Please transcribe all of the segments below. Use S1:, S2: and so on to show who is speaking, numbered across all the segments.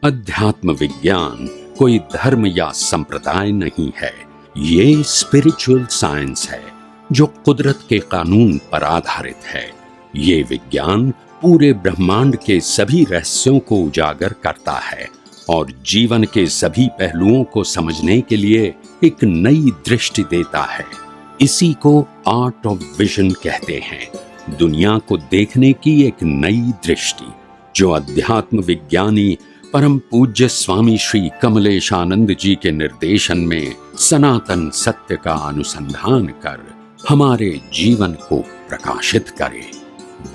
S1: अध्यात्म विज्ञान कोई धर्म या संप्रदाय नहीं है, ये स्पिरिचुअल साइंस है जो कुदरत के कानून पर आधारित है। ये विज्ञान पूरे ब्रह्मांड के सभी रहस्यों को उजागर करता है और जीवन के सभी पहलुओं को समझने के लिए एक नई दृष्टि देता है। इसी को आर्ट ऑफ विजन कहते हैं, दुनिया को देखने की एक नई दृष्टि, जो अध्यात्म विज्ञानी परम पूज्य स्वामी श्री कमलेशानंद जी के निर्देशन में सनातन सत्य का अनुसंधान कर हमारे जीवन को प्रकाशित करे।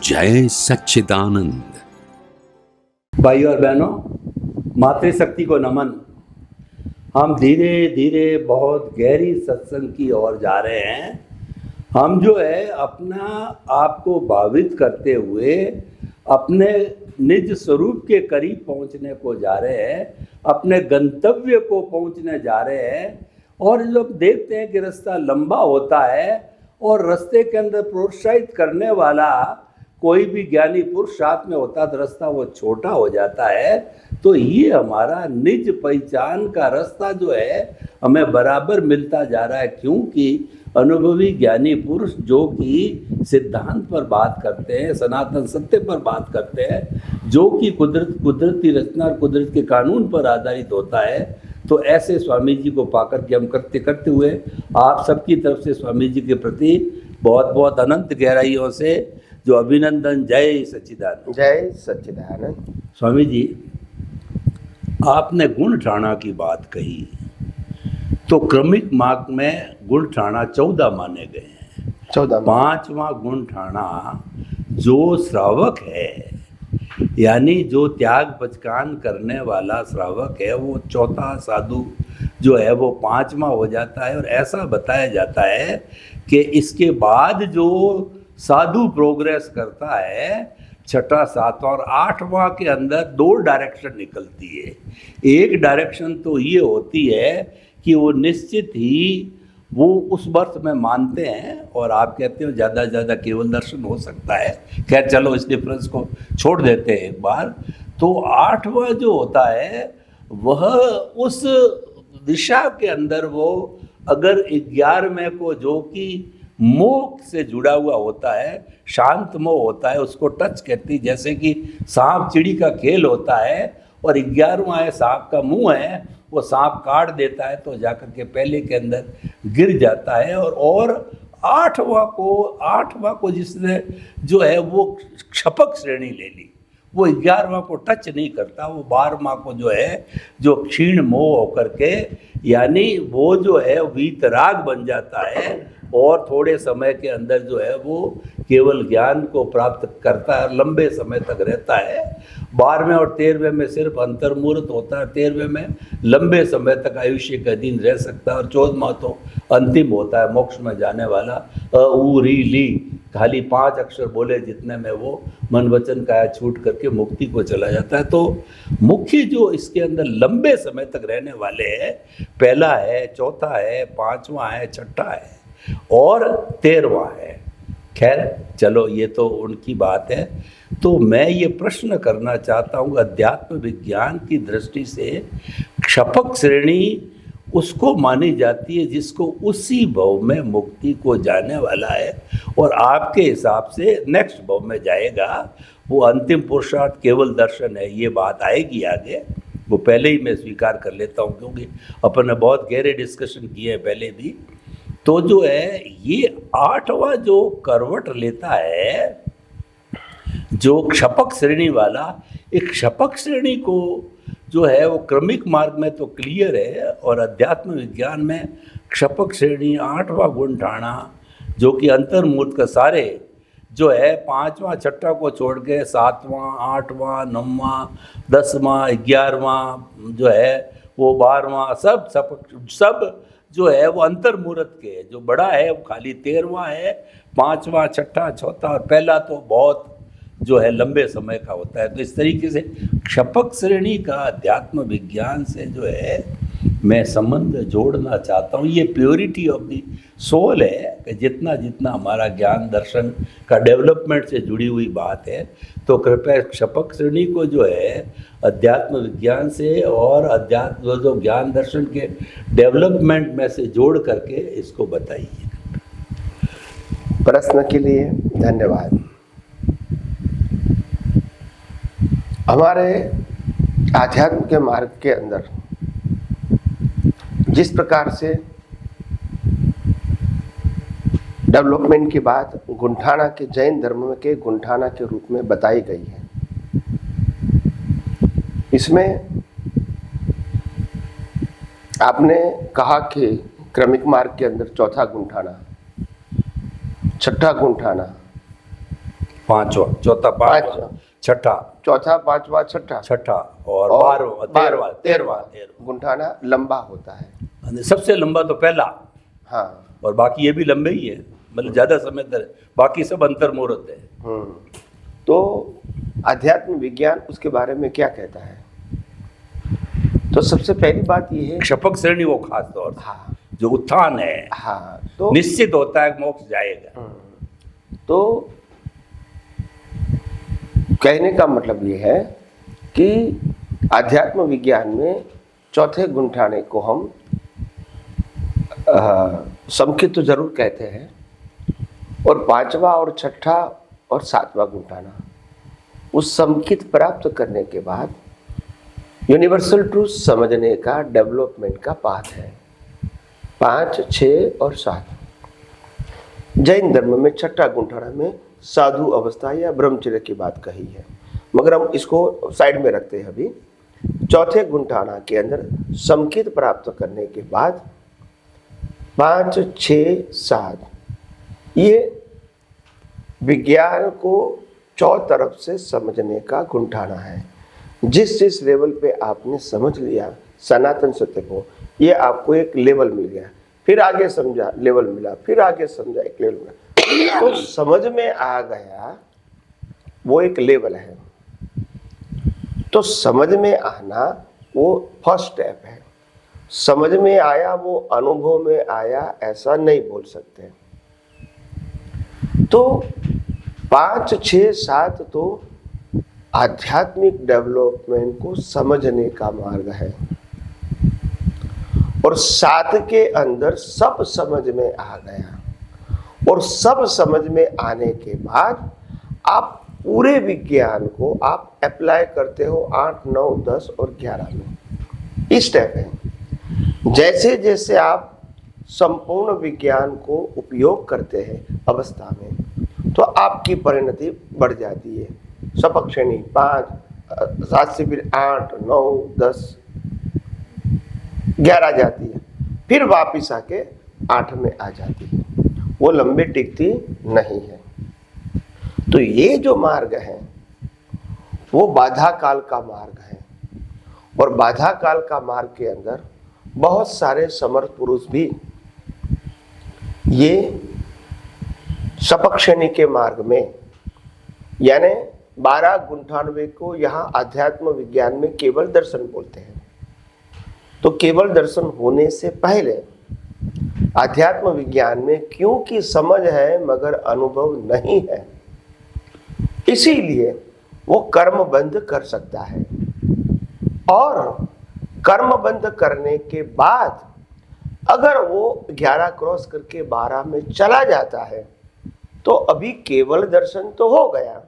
S1: जय सच्चिदानंद।
S2: भाइयों और बहनों, मातृशक्ति को नमन। हम धीरे धीरे बहुत गहरी सत्संग की ओर जा रहे हैं। हम जो है अपना आप को भावित करते हुए अपने निज स्वरूप के करीब पहुंचने को जा रहे हैं, अपने गंतव्य को पहुंचने जा रहे हैं। और जब देखते हैं कि रास्ता लंबा होता है और रास्ते के अंदर प्रोत्साहित करने वाला कोई भी ज्ञानी पुरुष साथ में होता तो रास्ता वो छोटा हो जाता है। तो ये हमारा निज पहचान का रास्ता जो है हमें बराबर मिलता जा रहा है, क्योंकि अनुभवी ज्ञानी पुरुष जो कि सिद्धांत पर बात करते हैं, सनातन सत्य पर बात करते हैं, जो कि कुदरती रचना और कुदरत के कानून पर आधारित होता है। तो ऐसे स्वामी जी को पाकर के हम करते हुए आप सबकी तरफ से स्वामी जी के प्रति बहुत बहुत अनंत गहराइयों से जो अभिनंदन। जय सच्चिदानंद।
S3: जय सच्चिदानंद।
S2: स्वामी जी, आपने गुण ठाणा की बात कही, तो क्रमिक मार्ग में गुण ठाणा 14 माने गए हैं।
S3: 14।
S2: 5वां गुण ठाणा जो श्रावक है, यानी जो त्याग पचकान करने वाला श्रावक है, वो चौथा साधु जो है वो 5वां हो जाता है। और ऐसा बताया जाता है कि इसके बाद जो साधु प्रोग्रेस करता है, 6ठा, 7वां और 8वां के अंदर 2 डायरेक्शन निकलती है। एक डायरेक्शन तो ये होती है कि वो निश्चित ही वो उस वर्ष में मानते हैं और आप कहते हो ज़्यादा से ज़्यादा केवल दर्शन हो सकता है। खैर चलो, इस डिफरेंस को छोड़ देते हैं एक बार। तो 8वां जो होता है वह उस दिशा के अंदर वो अगर 11वें को जो कि मोह से जुड़ा हुआ होता है, शांत मोह होता है, उसको टच करती, जैसे कि सांप चिड़ी का खेल होता है और 11वां है सांप का मुंह है, वो सांप काट देता है तो जाकर के पहले के अंदर गिर जाता है। और 8वां को जिसने जो है वो क्षपक श्रेणी ले ली, वो 11वां को टच नहीं करता। वो 12वां को जो है जो क्षीण मोह होकर के, यानी वो जो है वीतराग बन जाता है और थोड़े समय के अंदर जो है वो केवल ज्ञान को प्राप्त करता है, लंबे समय तक रहता है। 12वें और 13वें में सिर्फ अंतर्मुहूर्त होता है, 13वें में लंबे समय तक आयुष्य के अधीन रह सकता है और 14वां तो अंतिम होता है, मोक्ष में जाने वाला। उ री ली, खाली 5 अक्षर बोले जितने में वो मन वचन काया छूट करके मुक्ति को चला जाता है। तो मुख्य जो इसके अंदर लंबे समय तक रहने वाले हैं, पहला है, चौथा है, 5वां है, 6ठा है और 13वां है। खैर चलो, ये तो उनकी बात है। तो मैं ये प्रश्न करना चाहता हूँ, अध्यात्म विज्ञान की दृष्टि से क्षपक श्रेणी उसको मानी जाती है जिसको उसी भव में मुक्ति को जाने वाला है और आपके हिसाब से नेक्स्ट भव में जाएगा। वो अंतिम पुरुषार्थ केवल दर्शन है, ये बात आएगी आगे, वो पहले ही मैं स्वीकार कर लेता हूँ, क्योंकि अपन ने बहुत गहरे डिस्कशन किए हैं पहले भी। तो जो है ये 8वां जो करवट लेता है, जो क्षपक श्रेणी वाला, एक क्षपक श्रेणी को जो है वो क्रमिक मार्ग में तो क्लियर है और अध्यात्म विज्ञान में क्षपक श्रेणी 8वां गुण ठाणा जो कि अंतर्मुहूर्त का सारे जो है 5वां 6ठा को छोड़ के 7वां 8वां 9वां 10वां 11वां जो है वो 12वां सब जो है वो अंतर्मुहूर्त के, जो बड़ा है वो खाली 13वां है, 5वां 6ठा 4था और पहला तो बहुत जो है लंबे समय का होता है। तो इस तरीके से क्षपक श्रेणी का अध्यात्म विज्ञान से जो है मैं संबंध जोड़ना चाहता हूँ। ये प्योरिटी ऑफ द सोल है कि जितना जितना हमारा ज्ञान दर्शन का डेवलपमेंट से जुड़ी हुई बात है, तो कृपया शपक श्रेणी को जो है अध्यात्म विज्ञान से और अध्यात्म जो ज्ञान दर्शन के डेवलपमेंट में से जोड़ करके इसको बताइए।
S3: प्रश्न के लिए धन्यवाद। हमारे आध्यात्म के मार्ग के अंदर जिस प्रकार से डेवलपमेंट की बात गुंठाना के जैन धर्म के गुंठाना के रूप में बताई गई है, इसमें आपने कहा कि क्रमिक मार्ग के अंदर चौथा गुंठाना, छठा गुंठाना,
S2: पांचवा, चौथा, पांचवा, छठा,
S3: चौथा, पांचवा, छठा
S2: और बारहवां, तेरहवां, तेरहवां
S3: गुंठाना लंबा होता है।
S2: सबसे लंबा तो पहला,
S3: हाँ,
S2: और बाकी ये भी लंबे ही है, मतलब ज्यादा समय तक, बाकी सब अंतर्मुहूर्त है।
S3: तो अध्यात्म विज्ञान उसके बारे में क्या कहता है? तो सबसे पहली बात ये है,
S2: शपक श्रेणी वो खास तौर से,
S3: हाँ,
S2: जो उत्थान है,
S3: हाँ, तो
S2: निश्चित होता है मोक्ष जाएगा।
S3: तो कहने का मतलब ये है कि आध्यात्म विज्ञान में चौथे गुंठाने को हम संकित तो जरूर कहते हैं, और पांचवा और छठा और सातवां गुंठाना उस संकित प्राप्त करने के बाद यूनिवर्सल ट्रूथ समझने का डेवलपमेंट का पाथ है। 5, 6 और 7। जैन धर्म में छठा गुंठाना में साधु अवस्था या ब्रह्मचर्य की बात कही है, मगर हम इसको साइड में रखते हैं। अभी चौथे गुंठाना के अंदर संकित प्राप्त करने के बाद 5, 6, 7 ये विज्ञान को चौतरफ से समझने का गुंठाना है। जिस जिस लेवल पे आपने समझ लिया सनातन सत्य को, ये आपको एक लेवल मिल गया, फिर आगे समझा लेवल मिला, फिर आगे समझा एक लेवल मिला, तो समझ में आ गया वो एक लेवल है। तो समझ में आना वो फर्स्ट स्टेप है। समझ में आया वो अनुभव में आया ऐसा नहीं बोल सकते। तो 5, 6, 7 तो आध्यात्मिक डेवलपमेंट को समझने का मार्ग है, और 7 के अंदर सब समझ में आ गया, और सब समझ में आने के बाद आप पूरे विज्ञान को आप अप्लाई करते हो 8, 9, 10 और 11 में। इस स्टेप है। जैसे जैसे आप संपूर्ण विज्ञान को उपयोग करते हैं अवस्था में, तो आपकी परिणति बढ़ जाती है। शपक श्रेणी 5, 7 से फिर 8, 9, 10, 11 जाती है, फिर वापिस आके 8 में आ जाती है। वो लंबी टिकती नहीं है। तो ये जो मार्ग है वो बाधा काल का मार्ग है, और बाधा काल का मार्ग के अंदर बहुत सारे समर्थ पुरुष भी ये शपक श्रेणी के मार्ग में, यानी 12 गुंठानवे को यहाँ आध्यात्म विज्ञान में केवल दर्शन बोलते हैं। तो केवल दर्शन होने से पहले आध्यात्म विज्ञान में क्योंकि समझ है मगर अनुभव नहीं है, इसीलिए वो कर्म बंद कर सकता है। और कर्म बंद करने के बाद अगर वो 11 क्रॉस करके 12 में चला जाता है, तो अभी केवल दर्शन तो हो गया,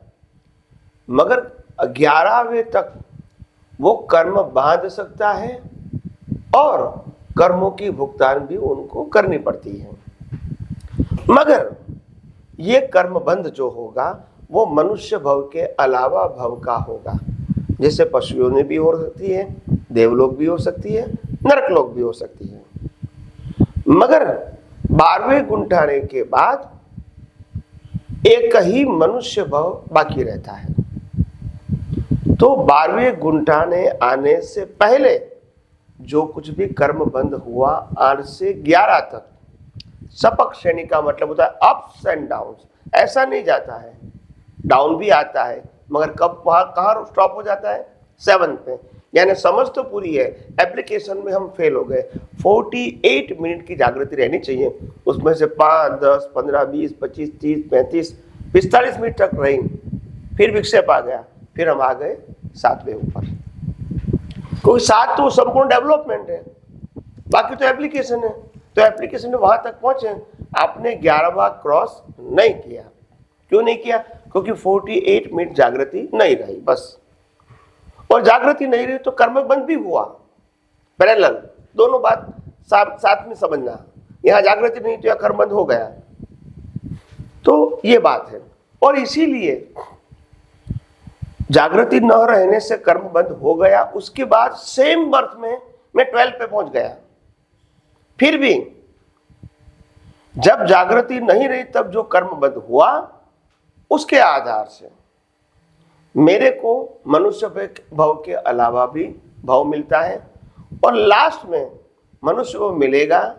S3: मगर 11वें तक वो कर्म बांध सकता है, और कर्मों की भुगतान भी उनको करनी पड़ती है। मगर ये कर्म बंध जो होगा वो मनुष्य भव के अलावा भव का होगा। जैसे पशुओं में भी हो सकती है, देवलोक भी हो सकती है, नरकलोक भी हो सकती है। मगर 12वें गुंठाने के बाद एक ही मनुष्य भव बाकी रहता है। तो 12वें गुंठाने आने से पहले जो कुछ भी कर्म बंद हुआ 8 से 11 तक, शपक श्रेणी का मतलब होता है अप्स एंड डाउन्स। ऐसा नहीं जाता है, डाउन भी आता है, मगर कब कहाँ स्टॉप हो जाता है? 7th में। यानी समझ तो पूरी है, एप्लीकेशन में हम फेल हो गए। 48 मिनट की जागृति रहनी चाहिए, उसमें से 5, 10, 15, 20, 25, 30, 35, 45 मिनट तक रही, फिर विक्षेप आ गया, फिर हम आ गए 7वें ऊपर, क्योंकि 7 तो संपूर्ण डेवलपमेंट है, बाकी तो एप्लीकेशन है। तो एप्लीकेशन में वहां तक पहुंचे, आपने 11वां क्रॉस नहीं किया। क्यों नहीं किया? क्योंकि 48 मिनट जागृति नहीं रही बस, और जागृति नहीं रही तो कर्म बंद भी हुआ, पैरेलल, दोनों बात साथ में समझना। यहां जागृति नहीं तो यहां कर्म बंद हो गया, तो ये बात है। और इसीलिए जागृति न रहने से कर्म बंद हो गया। उसके बाद सेम बर्थ में मैं 12 पे पहुंच गया, फिर भी जब जागृति नहीं रही तब जो कर्म बंद हुआ उसके आधार से मेरे को मनुष्य भव के अलावा भी भव मिलता है, और लास्ट में मनुष्य भव मिलेगा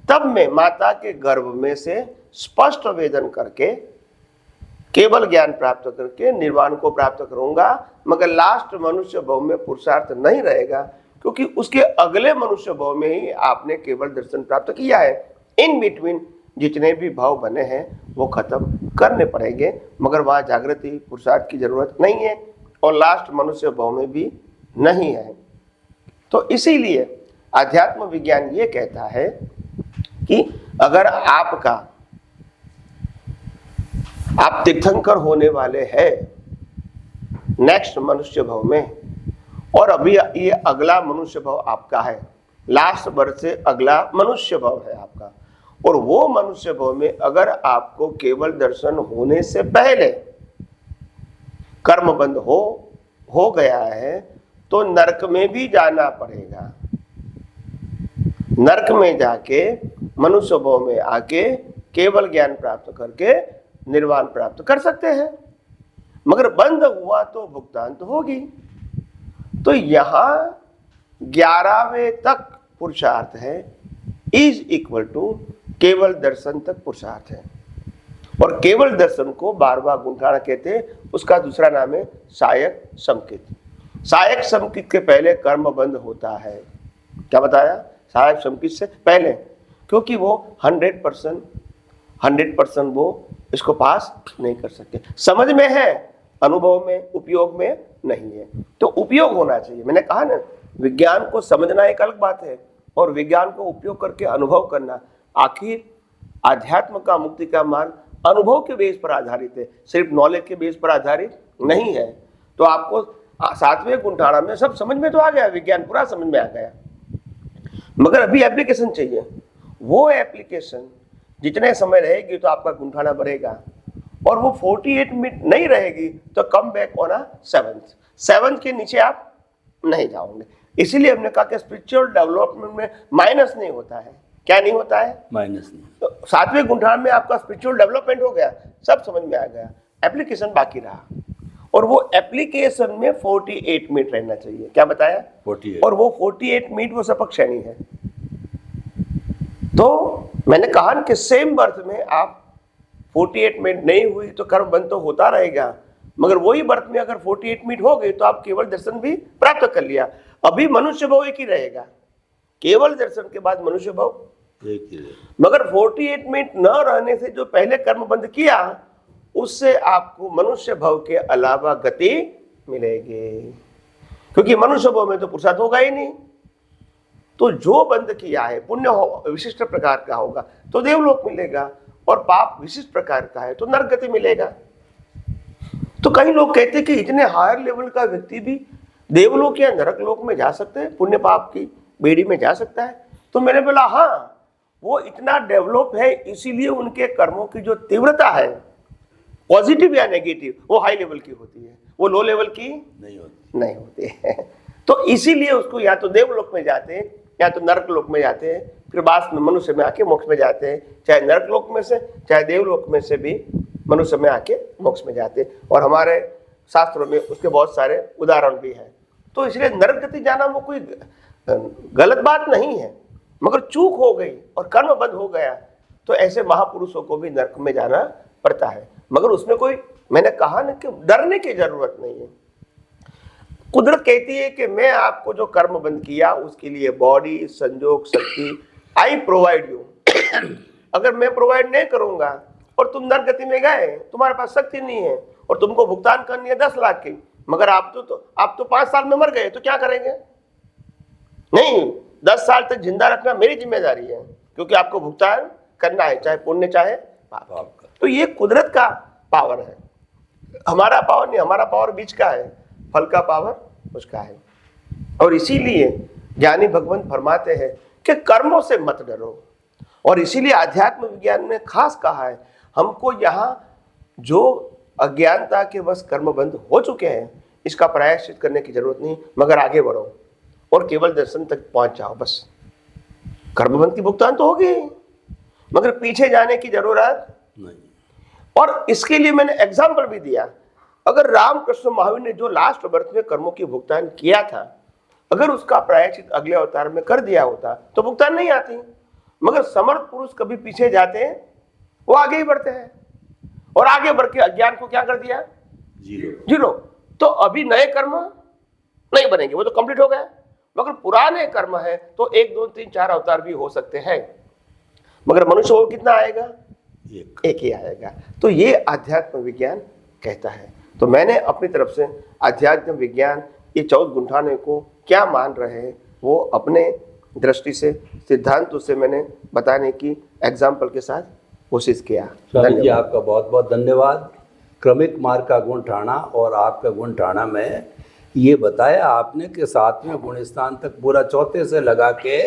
S3: तब मैं माता के गर्भ में से स्पष्ट वेदन करके केवल ज्ञान प्राप्त करके निर्वाण को प्राप्त करूंगा। मगर लास्ट मनुष्य भव में पुरुषार्थ नहीं रहेगा, क्योंकि उसके अगले मनुष्य भव में ही आपने केवल दर्शन प्राप्त किया है। इन बिटवीन जितने भी भाव बने हैं वो खत्म करने पड़ेंगे, मगर वहाँ जागृति पुरुषार्थ की जरूरत नहीं है, और लास्ट मनुष्य भाव में भी नहीं है। तो इसीलिए अध्यात्म विज्ञान ये कहता है कि अगर आप तीर्थंकर होने वाले हैं नेक्स्ट मनुष्य भाव में, और अभी ये अगला मनुष्य भाव आपका है, लास्ट बर्थ से अगला मनुष्य भाव है आपका, और वो मनुष्य भाव में अगर आपको केवल दर्शन होने से पहले कर्म बंद हो गया है तो नरक में भी जाना पड़ेगा। नरक में जाके मनुष्य भाव में आके केवल ज्ञान प्राप्त करके निर्वाण प्राप्त कर सकते हैं, मगर बंद हुआ तो भुगतान तो होगी। तो यहां 11वें तक पुरुषार्थ है इज इक्वल टू केवल दर्शन तक पुरुषार्थ है, और केवल दर्शन को 12वां गुंठाना कहते हैं। उसका दूसरा नाम है सहायक संकित। सहायक संकित के पहले कर्म बंद होता है। क्या बताया? सहायक संकित से पहले, क्योंकि वो 100% वो इसको पास नहीं कर सकते। समझ में है, अनुभव में, उपयोग में नहीं है। तो उपयोग होना चाहिए। मैंने कहा ना, विज्ञान को समझना एक अलग बात है और विज्ञान को उपयोग करके अनुभव करना। आखिर आध्यात्म का, मुक्ति का मार्ग अनुभव के बेस पर आधारित है, सिर्फ नॉलेज के बेस पर आधारित नहीं है। तो आपको 7वें गुंठाना में सब समझ में तो आ गया, विज्ञान पूरा समझ में आ गया, मगर अभी एप्लीकेशन चाहिए। वो एप्लीकेशन जितने समय रहेगी तो आपका गुंठाना बढ़ेगा, और वो 48 मिनट नहीं रहेगी तो कम बैक ऑन 7th के नीचे आप नहीं जाओगे। इसीलिए हमने कहा कि स्पिरिचुअल डेवलपमेंट में माइनस नहीं होता है। क्या नहीं होता है?
S2: माइनस नहीं।
S3: तो 7वें गुंठान में आपका स्पिरिचुअल डेवलपमेंट हो गया, सब समझ में आ गया, एप्लीकेशन बाकी रहा, और वो एप्लीकेशन में 48 मिनट रहना चाहिए। क्या बताया?
S2: 48।
S3: और वो 48 मिनट वो सपक श्रेणी है। तो मैंने कहा कि सेम बर्थ में आप 48 मिनट नहीं हुई तो कर्म बंद तो होता रहेगा, मगर वही बर्थ में अगर 48 मिनट हो गई तो आप केवल दर्शन भी प्राप्त कर लिया। अभी मनुष्य भाव एक ही रहेगा, केवल दर्शन के बाद मनुष्य भाव
S2: एक ही रहेगा।
S3: मगर 48 मिनट न रहने से जो पहले कर्म बंद किया उससे आपको मनुष्य भाव के अलावा गति मिलेगी, क्योंकि मनुष्य भाव में तो पुरुषार्थ होगा ही नहीं। तो जो बंद किया है, पुण्य विशिष्ट प्रकार का होगा तो देवलोक मिलेगा, और पाप विशिष्ट प्रकार का है तो नरक गति मिलेगा। तो कई लोग कहते हैं कि इतने हायर लेवल का व्यक्ति भी देवलोक या नरक लोक में जा सकते हैं, पुण्य पाप की बेड़ी में जा सकता है। तो मैंने बोला हाँ, वो इतना डेवलप है, इसीलिए उनके कर्मों की जो तीव्रता है, पॉजिटिव या नेगेटिव, वो हाई लेवल की होती है, वो लो लेवल की नहीं होती है। तो इसीलिए उसको या तो देवलोक में जाते हैं या तो नरक लोक में जाते हैं, फिर बाद में मनुष्य में आके मोक्ष में जाते हैं। चाहे नरक लोक में से चाहे देवलोक में से भी मनुष्य में आके मोक्ष में जाते हैं, और हमारे शास्त्रों में उसके बहुत सारे उदाहरण भी हैं। तो इसलिए नरक गति जाना वो कोई गलत बात नहीं है, मगर चूक हो गई और कर्म बंद हो गया तो ऐसे महापुरुषों को भी नरक में जाना पड़ता है। मगर उसमें कोई, मैंने कहा ना कि डरने की जरूरत नहीं है। कुदरत कहती है कि मैं आपको जो कर्म बंद किया उसके लिए बॉडी, संजोग, शक्ति आई प्रोवाइड यू। अगर मैं प्रोवाइड नहीं करूंगा और तुम नर गति में गए, तुम्हारे पास शक्ति नहीं है और तुमको भुगतान करनी है 10 लाख की, मगर आप तो 5 साल में मर गए, तो क्या करेंगे? नहीं, 10 साल तक जिंदा रखना मेरी जिम्मेदारी है, क्योंकि आपको भुगतान करना है, चाहे पुण्य चाहे पाप। तो ये कुदरत का पावर है, हमारा पावर नहीं। हमारा पावर बीच का है, फल का पावर उसका है। और इसीलिए ज्ञानी भगवंत फरमाते हैं कि कर्मों से मत डरो। और इसीलिए आध्यात्म विज्ञान ने खास कहा है हमको यहाँ जो अज्ञानता के बस कर्म बंद हो चुके हैं, इसका प्रायश्चित करने की जरूरत नहीं, मगर आगे बढ़ो और केवल दर्शन तक पहुंच जाओ। बस कर्मबंध की भुगतान तो होगी, मगर पीछे जाने की जरूरत
S2: नहीं।
S3: और इसके लिए मैंने एग्जाम्पल भी दिया। अगर रामकृष्ण महावीर ने जो लास्ट बर्थ में कर्मों की भुगतान किया था, अगर उसका प्रायश्चित अगले अवतार में कर दिया होता तो भुगतान नहीं आती। मगर समर्थ पुरुष कभी पीछे जाते हैं, वो आगे ही बढ़ते हैं, और आगे बढ़ के अज्ञान को क्या कर दिया? जीरो। तो अभी नए कर्म नहीं बनेंगे, वो तो कंप्लीट हो गए। मगर पुराने कर्म है तो 1, 2, 3, 4 अवतार भी हो सकते हैं, मगर मनुष्य को कितना आएगा? एक ही आएगा। तो ये आध्यात्म विज्ञान कहता है। तो मैंने अपनी तरफ से आध्यात्म विज्ञान ये 14 गुंठाने को क्या मान रहे हैं वो अपने दृष्टि से, सिद्धांतों से मैंने बताने की एग्जाम्पल के साथ कोशिश किया।
S2: स्वामी जी आपका बहुत बहुत धन्यवाद। क्रमिक मार्ग का गुण ठाना और आपका गुण ठाना में ये बताया आपने कि 7वें गुण स्थान तक पूरा चौथे से लगा के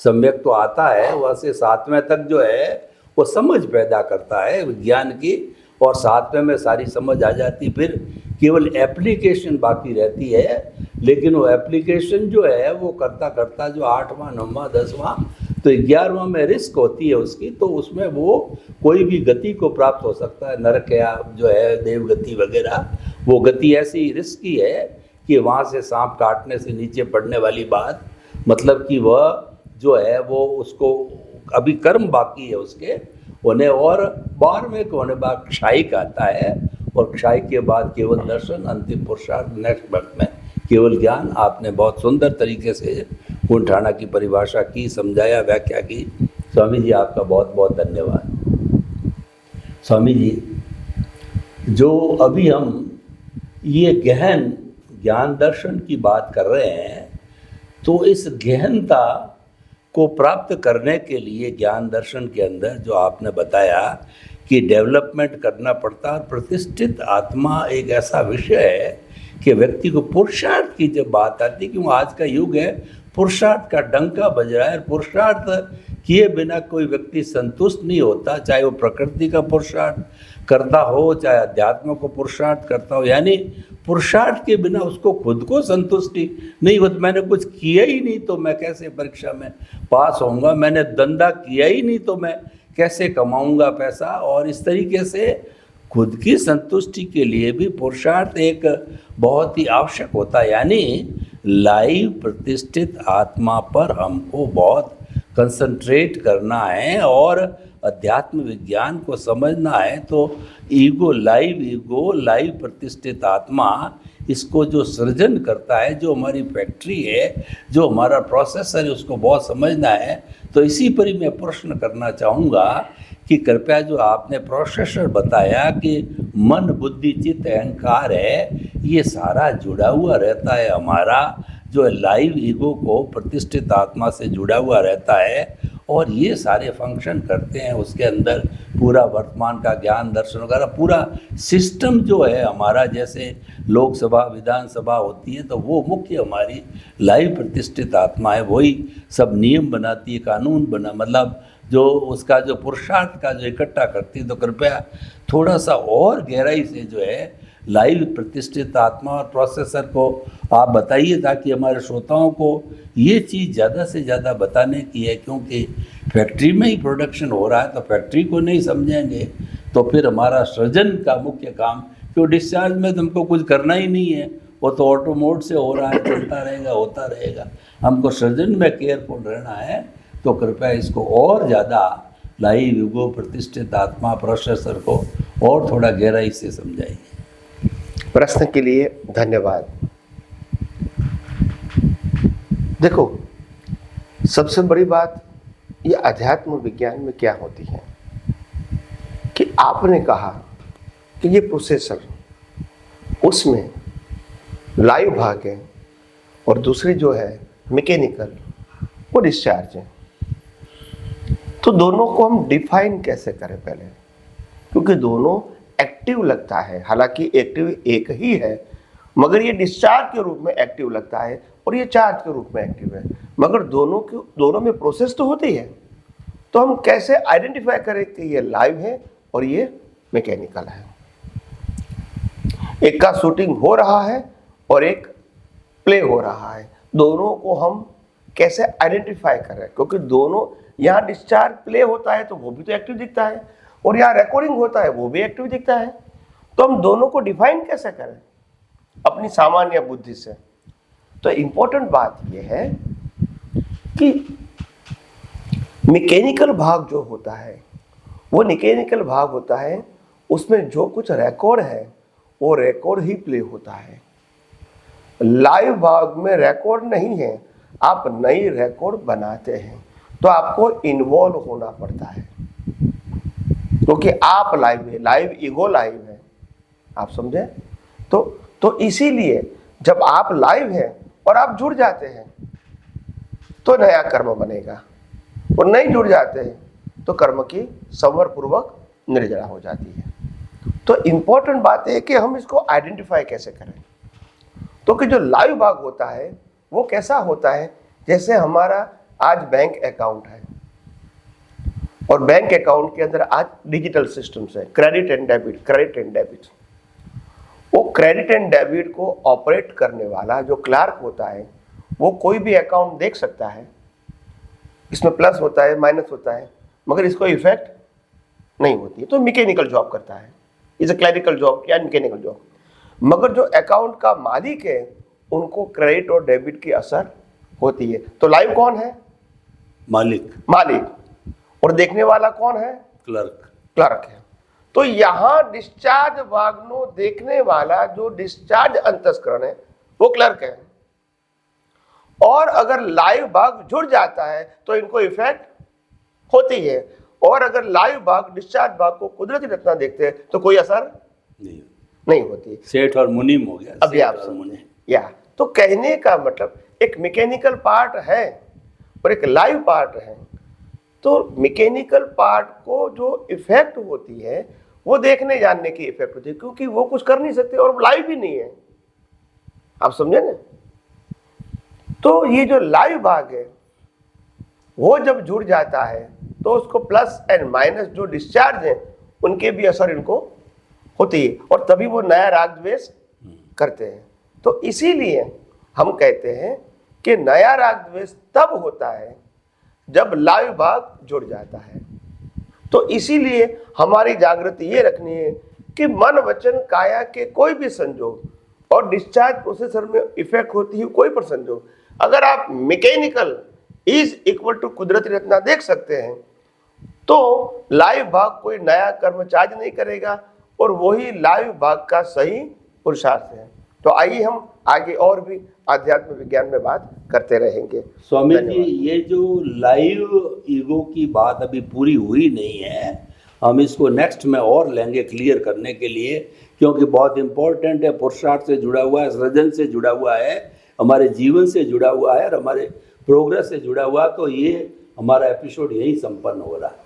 S2: सम्यक तो आता है, वैसे 7वें तक जो है वो समझ पैदा करता है विज्ञान की, और 7वें में सारी समझ आ जाती, फिर केवल एप्लीकेशन बाकी रहती है। लेकिन वो एप्लीकेशन जो है वो करता करता जो 8वां, 9वां, 10वां, तो 11वां में रिस्क होती है उसकी, तो उसमें वो कोई भी गति को प्राप्त हो सकता है, नरक या जो है देव गति वगैरह। वो गति ऐसी रिस्की है कि वहाँ से सांप काटने से नीचे पड़ने वाली बात, मतलब कि वह जो है वो उसको अभी कर्म बाकी है उसके होने, और 12वें के होने बाद क्षायिक आता है, और क्षाय के बाद केवल दर्शन, अंतिम पुरुषार्थ नेक्स्ट बर्थ में केवल ज्ञान। आपने बहुत सुंदर तरीके से गुण ठाना की परिभाषा की, समझाया, व्याख्या की। स्वामी जी आपका बहुत बहुत धन्यवाद। स्वामी जी, जो अभी हम ये गहन ज्ञान दर्शन की बात कर रहे हैं, तो इस गहनता को प्राप्त करने के लिए ज्ञान दर्शन के अंदर जो आपने बताया कि डेवलपमेंट करना पड़ता है। प्रतिष्ठित आत्मा एक ऐसा विषय है कि व्यक्ति को पुरुषार्थ की जब बात आती है, क्योंकि आज का युग है पुरुषार्थ का डंका बज रहा है, पुरुषार्थ किए बिना कोई व्यक्ति संतुष्ट नहीं होता, चाहे वो प्रकृति का पुरुषार्थ करता हो, चाहे अध्यात्म को पुरुषार्थ करता हो। यानी पुरुषार्थ के बिना उसको खुद को संतुष्टि नहीं होती। मैंने कुछ किया ही नहीं तो मैं कैसे परीक्षा में पास होऊंगा, मैंने धंधा किया ही नहीं तो मैं कैसे कमाऊंगा पैसा। और इस तरीके से खुद की संतुष्टि के लिए भी पुरुषार्थ एक बहुत ही आवश्यक होता है। यानी लाइव प्रतिष्ठित आत्मा पर हमको बहुत कंसंट्रेट करना है और अध्यात्म विज्ञान को समझना है। तो ईगो लाइव प्रतिष्ठित आत्मा, इसको जो सृजन करता है, जो हमारी फैक्ट्री है, जो हमारा प्रोसेसर है, उसको बहुत समझना है। तो इसी पर ही मैं प्रश्न करना चाहूँगा कि कृपया जो आपने प्रोसेसर बताया कि मन, बुद्धि, चित्त, अहंकार है, ये सारा जुड़ा हुआ रहता है, हमारा जो लाइव ईगो को प्रतिष्ठित आत्मा से जुड़ा हुआ रहता है, और ये सारे फंक्शन करते हैं। उसके अंदर पूरा वर्तमान का ज्ञान दर्शन वगैरह पूरा सिस्टम जो है हमारा, जैसे लोकसभा, विधानसभा होती है, तो वो मुख्य हमारी लाइव प्रतिष्ठित आत्मा है। वही सब नियम बनाती है, कानून बना, मतलब जो उसका जो पुरुषार्थ का जो इकट्ठा करती है। तो कृपया थोड़ा सा और गहराई से जो है लाइव प्रतिष्ठित आत्मा और प्रोसेसर को आप बताइए, ताकि हमारे श्रोताओं को ये चीज़ ज़्यादा से ज़्यादा बताने की है। क्योंकि फैक्ट्री में ही प्रोडक्शन हो रहा है, तो फैक्ट्री को नहीं समझेंगे तो फिर हमारा सृजन का मुख्य काम, क्यों डिस्चार्ज में तुमको कुछ करना ही नहीं है, वो तो ऑटो मोड से हो रहा है, चलता रहेगा, होता रहेगा। हमको सृजन में केयरफुल रहना है। तो कृपया इसको और ज़्यादा लाइव ईगो प्रतिष्ठित आत्मा प्रोसेसर को और थोड़ा गहराई से समझाइए।
S3: प्रश्न के लिए धन्यवाद। देखो, सबसे बड़ी बात ये अध्यात्म विज्ञान में क्या होती है कि आपने कहा कि ये प्रोसेसर, उसमें लाइव भाग है और दूसरी जो है मैकेनिकल, वो डिस्चार्ज है। तो दोनों को हम डिफाइन कैसे करें पहले, क्योंकि दोनों एक्टिव लगता है, हालांकि एक्टिव एक ही है, मगर ये डिस्चार्ज के रूप में एक्टिव लगता है और ये चार्ज के रूप में एक्टिव है, मगर दोनों में प्रोसेस तो होती है। तो हम कैसे आइडेंटिफाई करें कि ये लाइव है और ये मैकेनिकल है। एक का शूटिंग हो रहा है और एक प्ले हो रहा है, दोनों को हम कैसे आइडेंटिफाई करें, क्योंकि दोनों, यहाँ डिस्चार्ज प्ले होता है तो वो भी तो एक्टिव दिखता है और यहाँ रिकॉर्डिंग होता है वो भी एक्टिव दिखता है। तो हम दोनों को डिफाइन कैसे करें अपनी सामान्य बुद्धि से। तो इंपॉर्टेंट बात यह है कि मैकेनिकल भाग जो होता है वो मैकेनिकल भाग होता है, उसमें जो कुछ रिकॉर्ड है वो रिकॉर्ड ही प्ले होता है। लाइव भाग में रिकॉर्ड नहीं है, आप नई रिकॉर्ड बनाते हैं तो आपको इन्वॉल्व होना पड़ता है, क्योंकि आप लाइव है, लाइव ईगो लाइव है, आप समझे। तो इसीलिए जब आप लाइव हैं और आप जुड़ जाते हैं तो नया कर्म बनेगा, और नहीं जुड़ जाते हैं तो कर्म की संवर पूर्वक निर्जरा हो जाती है। तो इंपॉर्टेंट बात है कि हम इसको आइडेंटिफाई कैसे करें। तो कि जो लाइव भाग होता है वो कैसा होता है, जैसे हमारा आज बैंक अकाउंट है और बैंक अकाउंट के अंदर आज डिजिटल सिस्टम्स है, क्रेडिट एंड डेबिट। वो क्रेडिट एंड डेबिट को ऑपरेट करने वाला जो क्लार्क होता है वो कोई भी अकाउंट देख सकता है, इसमें प्लस होता है माइनस होता है, मगर इसको इफेक्ट नहीं होती है। तो मैकेनिकल जॉब करता है, इज अ क्लरिकल जॉब या मैकेनिकल जॉब। मगर जो अकाउंट का मालिक है उनको क्रेडिट और डेबिट की असर होती है। तो लाइव कौन है? मालिक। और देखने वाला कौन है? क्लर्क है। तो यहां डिस्चार्ज भागनो देखने वाला जो डिस्चार्ज अंतस्करण है वो क्लर्क है। और अगर लाइव भाग जुड़ जाता है तो इनको इफेक्ट होती है, और अगर लाइव भाग डिस्चार्ज भाग को कुदरती रचना देखते हैं तो कोई असर नहीं होती।
S2: सेठ और मुनीम हो गया।
S3: अभी आप समझे या। तो कहने का मतलब एक मैकेनिकल पार्ट है और एक लाइव पार्ट है। तो मैकेनिकल पार्ट को जो इफेक्ट होती है वो देखने जानने की इफेक्ट होती है, क्योंकि वो कुछ कर नहीं सकते और लाइव भी नहीं है, आप समझे ना। तो ये जो लाइव भाग है वो जब जुड़ जाता है तो उसको प्लस एंड माइनस जो डिस्चार्ज है उनके भी असर इनको होती है, और तभी वो नया राग द्वेष करते हैं। तो इसीलिए हम कहते हैं कि नया राग द्वेष तब होता है जब लाइव भाग जुड़ जाता है। तो इसीलिए हमारी जागृति ये रखनी है कि मन वचन काया के कोई भी संजोग और डिस्चार्ज प्रोसेसर में इफेक्ट होती है कोई पर संजोग, अगर आप मैकेनिकल इज इक्वल टू कुदरती रचना देख सकते हैं तो लाइव भाग कोई नया कर्म चार्ज नहीं करेगा और वही लाइव भाग का सही पुरुषार्थ है। तो आइए हम आगे और भी आध्यात्म विज्ञान में बात करते रहेंगे।
S2: स्वामी जी, ये जो लाइव ईगो की बात अभी पूरी हुई नहीं है, हम इसको नेक्स्ट में और लेंगे क्लियर करने के लिए, क्योंकि बहुत इंपॉर्टेंट है, पुरुषार्थ से जुड़ा हुआ है, सृजन से जुड़ा हुआ है, हमारे जीवन से जुड़ा हुआ है और हमारे प्रोग्रेस से जुड़ा हुआ। तो ये हमारा एपिसोड यही संपन्न हो रहा है।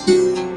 S4: Thank you.